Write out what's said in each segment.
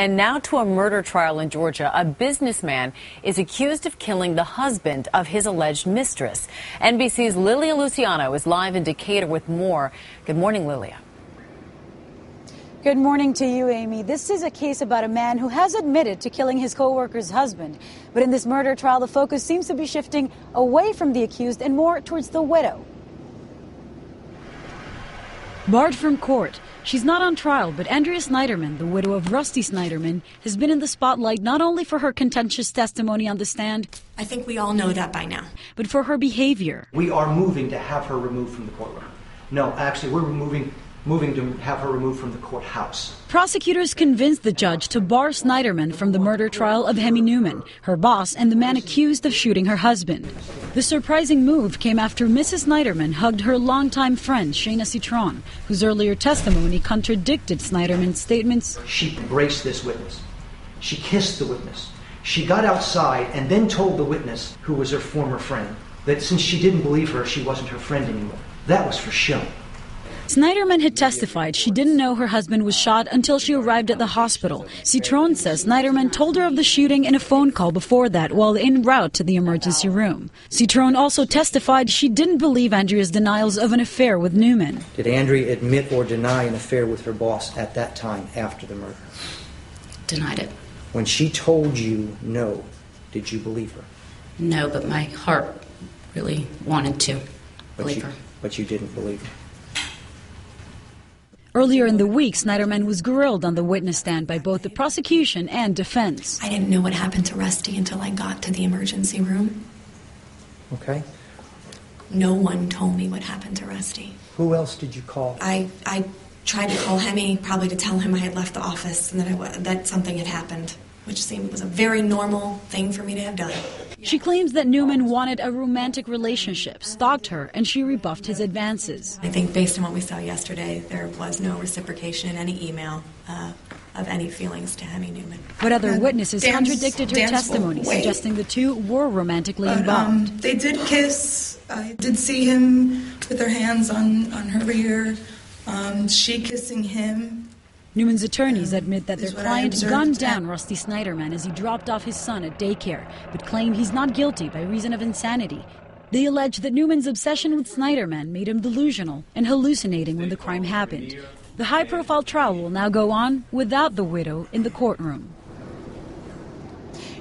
And now to a murder trial in Georgia. A businessman is accused of killing the husband of his alleged mistress. NBC's Lilia Luciano is live in Decatur with more. Good morning, Lilia. Good morning to you, Amy. This is a case about a man who has admitted to killing his co-worker's husband. But in this murder trial, the focus seems to be shifting away from the accused and more towards the widow. Barred from court, she's not on trial, but Andrea Snyderman, the widow of Rusty Snyderman, has been in the spotlight not only for her contentious testimony on the stand, I think we all know that by now, but for her behavior. We are moving to have her removed from the courtroom. No, actually, we're moving to have her removed from the courthouse. Prosecutors convinced the judge to bar Snyderman from the murder trial of Hemy Neuman, her boss and the man accused of shooting her husband. The surprising move came after Mrs. Snyderman hugged her longtime friend, Shayna Citron, whose earlier testimony contradicted Snyderman's statements. She embraced this witness. She kissed the witness. She got outside and then told the witness, who was her former friend, that since she didn't believe her, she wasn't her friend anymore. That was for show. Snyderman had testified she didn't know her husband was shot until she arrived at the hospital. Citron says Snyderman told her of the shooting in a phone call before that while en route to the emergency room. Citron also testified she didn't believe Andrea's denials of an affair with Neuman. Did Andrea admit or deny an affair with her boss at that time after the murder? Denied it. When she told you no, did you believe her? No, but my heart really wanted to believe her. But you didn't believe her. Earlier in the week, Snyderman was grilled on the witness stand by both the prosecution and defense. I didn't know what happened to Rusty until I got to the emergency room. Okay. No one told me what happened to Rusty. Who else did you call? I tried to call Hemy, probably to tell him I had left the office and that something had happened, which seemed was a very normal thing for me to have done. She claims that Neuman wanted a romantic relationship, stalked her, and she rebuffed his advances. I think based on what we saw yesterday, there was no reciprocation in any email of any feelings to Hemy Neuman. But other witnesses contradicted her testimony, suggesting the two were romantically involved. They did kiss. I did see him with her hands on her rear, she kissing him. Neuman's attorneys admit that their client gunned down Rusty Snyderman as he dropped off his son at daycare, but claim he's not guilty by reason of insanity. They allege that Neuman's obsession with Snyderman made him delusional and hallucinating when the crime happened. The high-profile trial will now go on without the widow in the courtroom.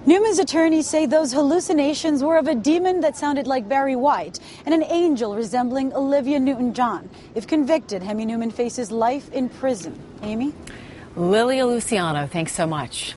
Neuman's attorneys say those hallucinations were of a demon that sounded like Barry White and an angel resembling Olivia Newton-John. If convicted, Hemy Neuman faces life in prison. Amy? Lilia Luciano, thanks so much.